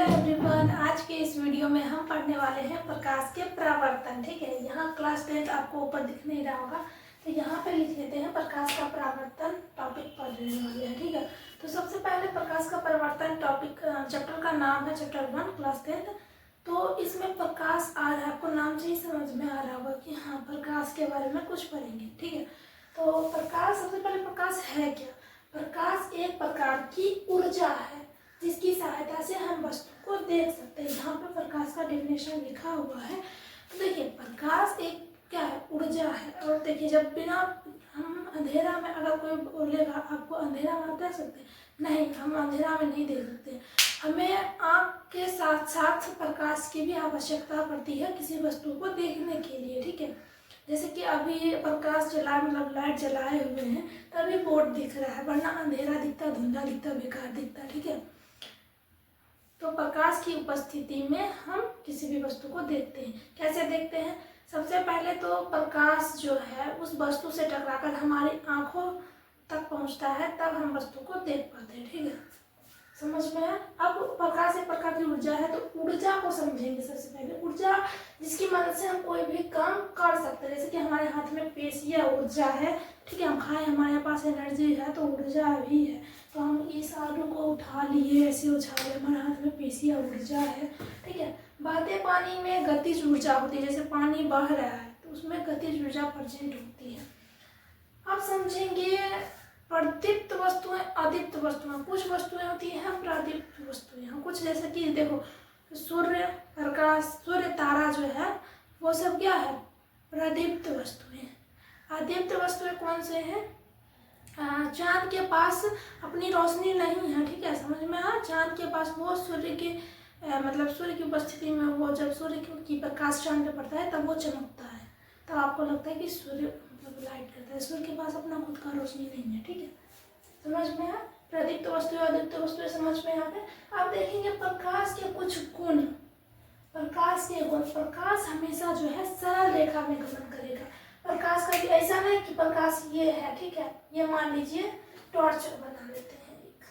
Everyone, आज के इस वीडियो में हम पढ़ने वाले हैं प्रकाश के परावर्तन। ठीक है, यहाँ क्लास 10 आपको ऊपर दिख नहीं रहा होगा, तो यहाँ पे लिख लेते हैं प्रकाश का परावर्तन टॉपिक पढ़ने वाले हैं। ठीक है, तो सबसे पहले प्रकाश का परावर्तन टॉपिक चैप्टर का नाम है चैप्टर 1 क्लास 10। तो इसमें प्रकाश आ रहा है, आपको नाम से ही समझ में आ रहा होगा कि हाँ प्रकाश के बारे में कुछ पढ़ेंगे। ठीक है, तो प्रकाश, सबसे पहले प्रकाश है क्या? प्रकाश एक प्रकार की ऊर्जा है जिसकी सहायता से हम वस्तु को देख सकते हैं। यहाँ पे प्रकाश का डेफिनेशन लिखा हुआ है। तो देखिए, प्रकाश एक क्या है? ऊर्जा है। और देखिए, जब बिना हम अंधेरा में, अगर कोई बोलेगा आपको अंधेरा में आप देख सकते हैं, नहीं, हम अंधेरा में नहीं देख सकते। हमें आँख के साथ साथ प्रकाश की भी आवश्यकता पड़ती है किसी वस्तु को देखने के लिए। ठीक है, जैसे कि अभी प्रकाश जला, मतलब लाइट जलाए हुए हैं तभी बोर्ड दिख रहा है, वरना अंधेरा दिखता, धुंधला दिखता, बेकार दिखता। ठीक है, तो प्रकाश की उपस्थिति में हम किसी भी वस्तु को देखते हैं। कैसे देखते हैं? सबसे पहले तो प्रकाश जो है उस वस्तु से टकराकर हमारी आंखों तक पहुंचता है, तब हम वस्तु को देख पाते हैं। ठीक है, समझ में है? अब प्रकाश एक प्रकार की ऊर्जा है, तो ऊर्जा को समझेंगे। सबसे पहले ऊर्जा जिसकी मदद से हम कोई भी काम कर सकते हैं, जैसे कि हमारे हाथ में पेशियां ऊर्जा है। ठीक है, हम खाएं, हमारे पास एनर्जी है तो ऊर्जा भी है। तो हम इस आलू को उठा लिए, ऐसे उछाले, हमारे हाथ में पेशियां ऊर्जा है। ठीक है, बहते पानी में गतिज ऊर्जा होती है, जैसे पानी बह रहा है तो उसमें गतिज ऊर्जा प्रेजेंट होती है। अब समझेंगे प्रदीप्त वस्तुएं, अदीप्त वस्तुएं। कुछ वस्तुएं होती हैं प्रदीप्त वस्तुएं, हम कुछ, जैसे कि देखो सूर्य प्रकाश, सूर्य, तारा जो है वो सब क्या है? प्रदीप्त वस्तुएं। अदीप्त वस्तुएं कौन से हैं? चांद के पास अपनी रोशनी नहीं है। ठीक है, समझ में आया? चांद के पास वो सूर्य के मतलब सूर्य की उपस्थिति में, वो जब सूर्य की प्रकाश चांद पे पड़ता है तब वो चमकता है, तब आपको लगता है कि सूर्य मतलब लाइट करता है। सूर्य के पास अपना खुद का रोशनी नहीं है। ठीक है, समझ में आया? प्रदीप्त वस्तुएं, अदीप्त वस्तुएं समझ में आ गए। अब देखेंगे प्रकाश के कुछ गुण। प्रकाश के गुण, प्रकाश हमेशा जो है सरल रेखा में गमन करेगा। प्रकाश का भी ऐसा नहीं कि प्रकाश ये है। ठीक है, ये मान लीजिए टॉर्च बना लेते हैं एक,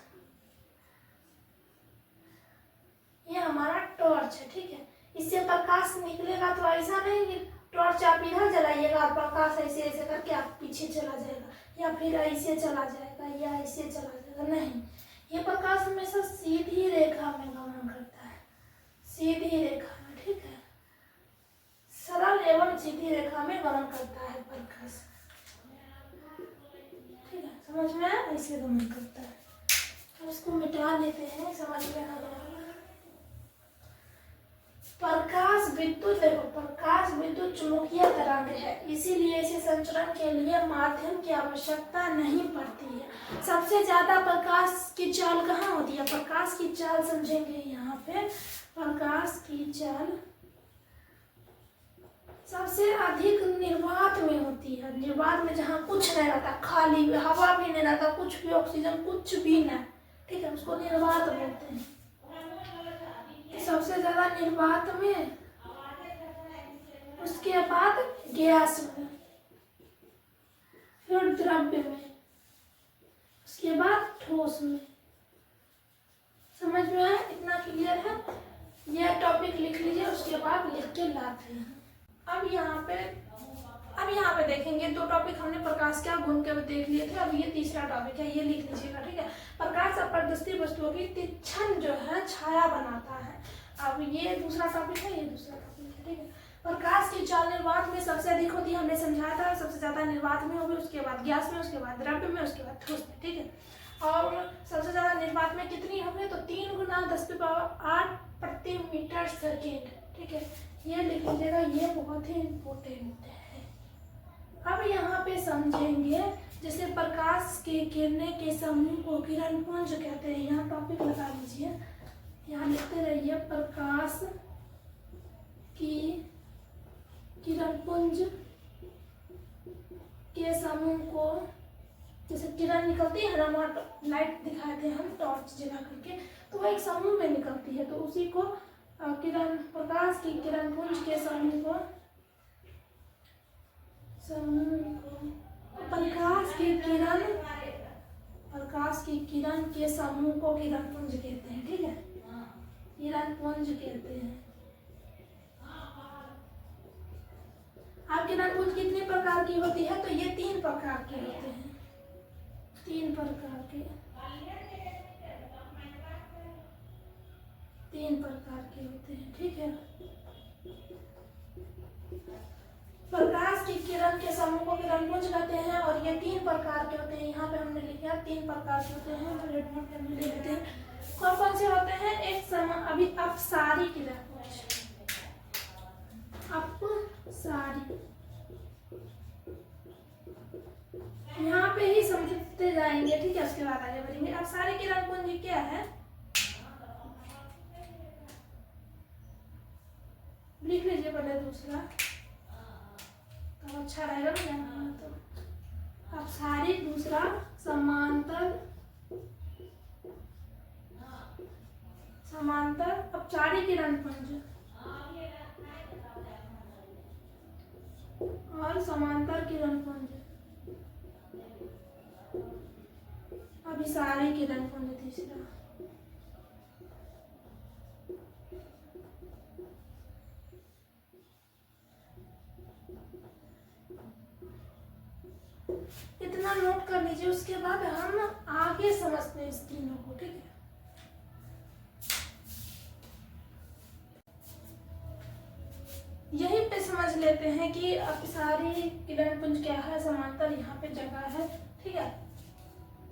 ये हमारा टॉर्च है। ठीक है, इससे प्रकाश निकलेगा तो ऐसा नहीं कि टॉर्च आप इधर जलाइएगा और प्रकाश ऐसे ऐसे करके आप पीछे चला जाएगा, या फिर ऐसे चला जाएगा, या ऐसे चला जाएगा। नहीं, ये प्रकाश हमेशा सीधी रेखा में गमन करता है, सीधी रेखा में। ठीक है, सरल एवं सीधी रेखा में गमन करता है प्रकाश। ठीक है, समझ में आया? ऐसे गमन करता है। अब इसको मिटा लेते हैं, समझ में आ गया। प्रकाश विद्युत, देखो प्रकाश विद्युत चुंबकीय तरंग है, इसीलिए इसे संचरण के लिए माध्यम की आवश्यकता नहीं पड़ती है। सबसे ज्यादा प्रकाश की चाल कहाँ होती है? प्रकाश की चाल समझेंगे यहाँ पे। प्रकाश की चाल सबसे अधिक निर्वात में होती है। निर्वात में जहाँ कुछ नहीं रहता, खाली हवा भी नहीं रहता, कुछ भी, ऑक्सीजन कुछ भी नहीं। ठीक है, उसको निर्वात बोलते हैं। सबसे ज्यादा निर्वात में, उसके बाद गैस में, फिर द्रव्य में, उसके बाद ठोस में। समझ में आया? इतना क्लियर है? यह टॉपिक लिख लीजिए, उसके बाद लिख के लाते हैं। अब यहाँ पे देखेंगे दो टॉपिक हमने प्रकाश क्या गुण के देख लिए थे। अब ये तीसरा टॉपिक है, ये लिख लीजिएगा। ठीक है, प्रकाश अपारदर्शी वस्तुओं की तीक्ष्ण जो है छाया बनाता है। अब ये दूसरा टॉपिक है, ये दूसरा टॉपिक है। ठीक है, प्रकाश की चाल निर्वात में सबसे अधिक होती है, हमने समझाया था। सबसे ज्यादा निर्वात में होगी, उसके बाद गैस में, उसके बाद द्रव्य में, उसके बाद ठोस में। ठीक है, और सबसे ज्यादा निर्वात में कितनी होगी? तो 3 × 10⁸ प्रति मीटर सेकेंड। ठीक है, ये लिख लीजिएगा, ये बहुत ही इम्पोर्टेंट है। अब यहाँ पे समझेंगे, जैसे प्रकाश के किरणें के समूह को किरण पुंज कहते हैं। यहाँ टॉपिक लगा लीजिए, यहाँ लिखते रहिए, प्रकाश की किरण पुंज के समूह को, जैसे किरण निकलती है ना, लाइट दिखाए थे हम टॉर्च जला करके, तो वो एक समूह में निकलती है, तो उसी को किरण, प्रकाश की किरण पुंज के समूह को प्रकाश की किरण के समूह को किरण पुंज कहते हैं। ठीक है, किरण पुंज कहते हैं। अब किरण पुंज कितने प्रकार की होती है? तो ये 3 प्रकार के होते हैं, 3 प्रकार के, 3 प्रकार के होते हैं। ठीक है, प्रकाश की किरण के समूह को किरण पुंज कहते हैं और ये 3 प्रकार के होते हैं। यहाँ पे हमने लिखा 3 प्रकार के होते हैं, रेड नोट पे हमने लिख देते हैं। कौन कौन से होते हैं? एक समान, अभी अपसारी किरण पुंज, अपसारी, यहाँ पे ही समझते जाएंगे। ठीक है, उसके बाद आगे बढ़ेंगे। अपसारी किरण पुंज क्या है? लिख लीजिए पहले दूसरा, तो अच्छा रहेगा ना। तो अपसारी, दूसरा समांतर, समांतर अपसारी किरण पुंज और समांतर किरण पुंज, अभिसारी किरण पुंज तीसरा। इतना नोट कर लीजिए, उसके बाद हम आगे समझते हैं इस तीनों को। ठीक है, यहीं पे समझ लेते हैं कि अपसारी किरण पुंज क्या है, समांतर यहाँ पे जगह है। ठीक है,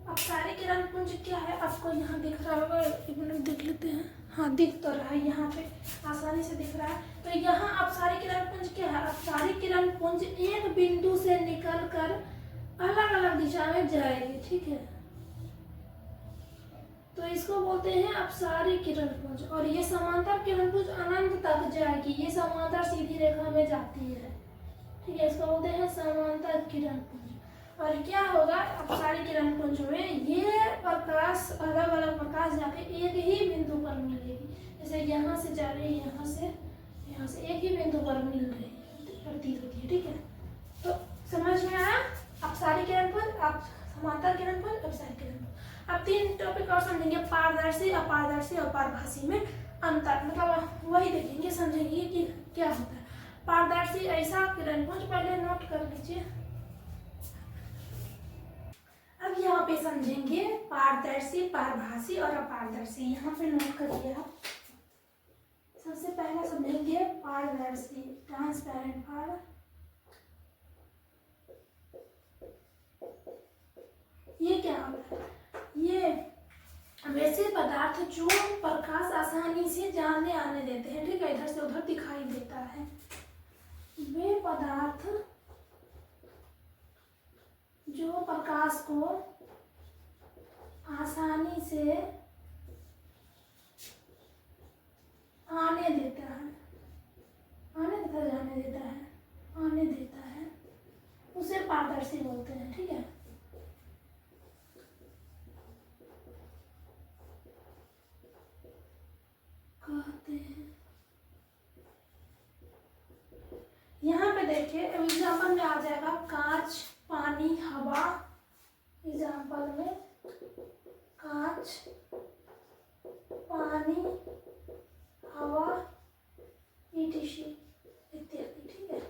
अपसारी किरण पुंज क्या है आपको यहाँ दिख रहा होगा, एक मिनट देख लेते हैं। हाँ, दिख तो रहा है, यहाँ पे आसानी से दिख रहा है। तो यहाँ अपसारी किरण पुंज क्या है? अपसारी किरण पुंज एक बिंदु से निकल कर अलग अलग दिशा में जाएगी। ठीक है, तो इसको बोलते हैं अपसारी किरण पुंज। और ये समांतर किरण पुंज अनंत तक जाएगी, ये समांतर सीधी रेखा में जाती है। ठीक है, इसको बोलते हैं समांतर किरण पुंज। और क्या होगा अपसारी किरण पुंज में? ये प्रकाश, अलग अलग प्रकाश जाके एक ही बिंदु पर मिलेगी। जैसे यहाँ से जा रही है, यहाँ से एक ही बिंदु पर मिल रही है, प्रतीत होती है। ठीक है, तो समझ में आया अपसारी किरण पुंज, समांतर किरण पुंज, अपसारी किरण पुंज। अब 3 टॉपिक और समझेंगे, पारदर्शी, अपारदर्शी और पारभासी में अंतर, मतलब वही देखेंगे, समझेंगे कि क्या होता है। पारदर्शी ऐसा किरण पुंज, पहले नोट कर लीजिए। अब यहाँ पे समझेंगे पारदर्शी, पारभासी और अपारदर्शी। यहाँ पे नोट करिए आप। सबसे पहला समझेंगे पारदर्शी, ट्रांसपेरेंट पार। ये क्या होता है? ये वैसे पदार्थ जो प्रकाश आसानी से जाने आने देते हैं। ठीक है, इधर से उधर दिखाई देता है, वे पदार्थ जो प्रकाश को आसानी से आने देता है, आने देता है, उसे पारदर्शी बोलते हैं। ठीक है, कहते हैं। यहाँ पे देखिए एग्जाम्पल में आ जाएगा कांच, पानी, हवा। एग्जाम्पल में कांच, पानी, हवा, ईटीसी इत्यादि। ठीक है,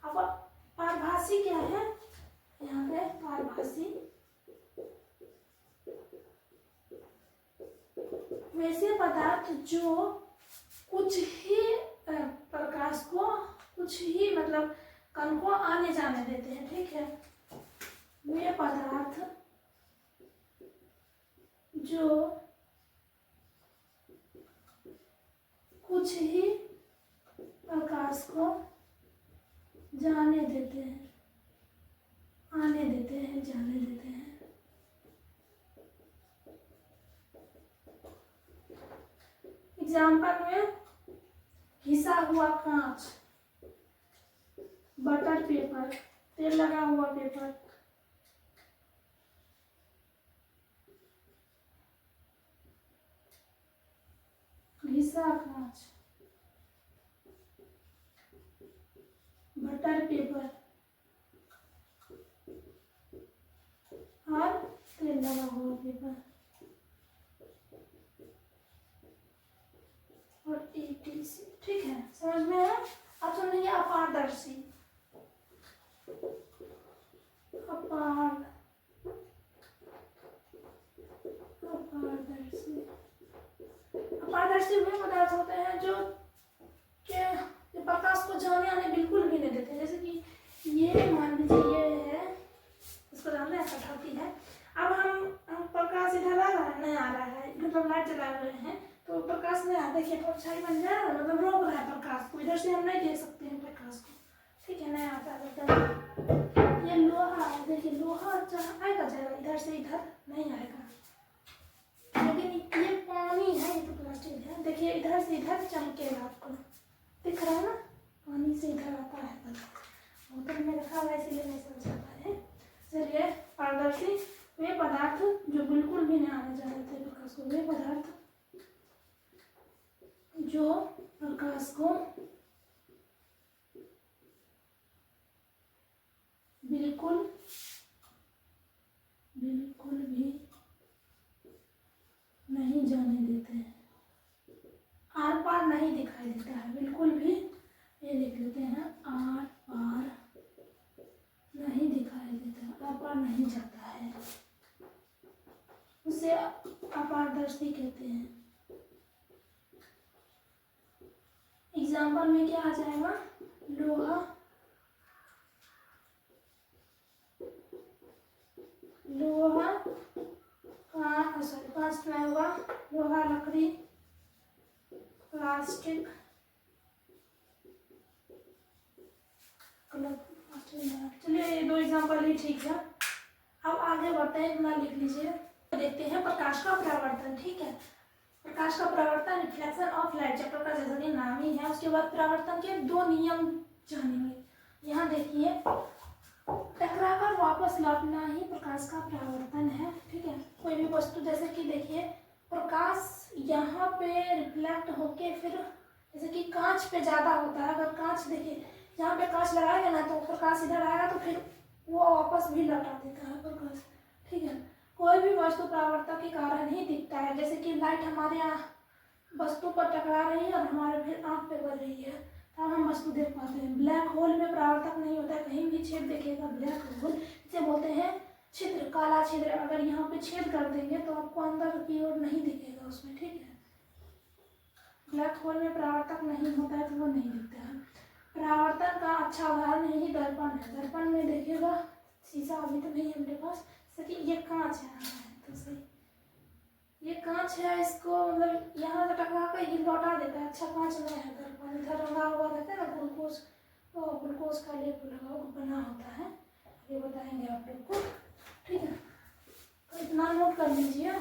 अब पारभासी क्या है? यहाँ पे पारभासी वैसे पदार्थ जो कुछ ही प्रकाश को, कुछ ही मतलब कण को आने जाने देते हैं। ठीक है, वे पदार्थ जो कुछ ही प्रकाश को जाने देते हैं, आने देते हैं, जाने देते हैं। एग्जाम्पल में घिसा हुआ कांच, बटर पेपर, तेल लगा हुआ पेपर, घिसा कांच, बटर पेपर और तेल लगा हुआ पेपर। और ETC, ठीक है, समझ में है। अब समझिए अपारदर्शी, अपारदर्शी अपारदर्शी वे पदार्थ होते हैं जो के प्रकाश को जाने आने बिल्कुल भी नहीं देते। जैसे कि ये मान लीजिए ये है, इसको जानते हैं कठौती है। अब हम प्रकाश इधर आ रहा है, नहीं आ रहा है, मतलब लाइट जलाए हुए हैं तो प्रकाश नहीं आ, देखिए परछाई बन जा रहा है, मतलब रोक रहा है प्रकाश को, इधर से हम नहीं देख सकते हैं प्रकाश को, ठीक है, नहीं आता है। ये लोहा है, देखिए लोहा आएगा जाएगा, इधर से इधर नहीं आएगा। लेकिन ये पानी है, ये तो प्लास्टिक है, देखिए इधर से इधर चमकेगा, आपको दिख रहा है ना, पानी से इधर आता है, बोतल में रखा हुआ है इसीलिए नहीं समझ आता है। चलिए, पारदर्शी वे पदार्थ जो बिल्कुल भी नहीं आने जाने देते प्रकाश को, वे पदार्थ जो प्रकाश को बिल्कुल भी नहीं जाने देते हैं, आर पार नहीं दिखाई देता है, बिल्कुल भी, ये लिख लेते हैं, आर पार नहीं दिखाई देता, आर पार नहीं जाता है, उसे अपारदर्शी कहते हैं। एग्जाम्पल में क्या आ जाएगा, लोहा, कांच में होगा लोहा, लकड़ी, प्लास्टिक, चलिए ये दो एग्जाम्पल ही ठीक है। अब आगे बढ़ते हैं, इतना लिख लीजिए। देखते हैं प्रकाश का परावर्तन, ठीक है, प्रकाश का परावर्तन, रिफ्लेक्शन ऑफ लाइट, चैप्टर का जैसा कि नाम ही है। उसके बाद परावर्तन के दो नियम जानेंगे। यहाँ देखिए, टकराकर वापस लौटना ही प्रकाश का परावर्तन है, ठीक है। कोई भी वस्तु, जैसे कि देखिए प्रकाश यहाँ पे रिफ्लेक्ट होके फिर, जैसे कि कांच पे ज़्यादा होता है, अगर कांच देखिए जहाँ पे कांच लगाएगा ना तो प्रकाश इधर आएगा तो फिर वो वापस भी लौटा देता है प्रकाश, ठीक है। कोई भी वस्तु परावर्तन के कारण ही दिखता है, जैसे कि लाइट हमारे यहाँ वस्तु पर टकरा रही है और हमारे फिर आँख पे बढ़ रही है, तब हम वस्तु देख पाते हैं। ब्लैक होल में परावर्तक नहीं होता है, कहीं भी छेद देखिएगा ब्लैक होल, इसे बोलते हैं छिद्र, काला छिद्र। अगर यहाँ पे छेद कर देंगे तो आपको अंदर की ओर नहीं दिखेगा उसमें, ठीक है। ब्लैक होल में परावर्तक नहीं होता है तो वो नहीं दिखता है। परावर्तन का अच्छा उदाहरण यही दर्पण है। दर्पण में देखिएगा, शीशा अभी तो नहीं है मेरे पास, जैसे कि ये कांच है, तो सही, ये कांच है, इसको मतलब यहाँ से टकरा कर ये लौटा देता है, अच्छा कांच नहीं है दर्पण। इधर रंगा हुआ रहता है ना, ग्लूकोज का लेप लगा बना होता है, ये बताएंगे आप लोग को, ठीक है। तो इतना नोट कर लीजिए।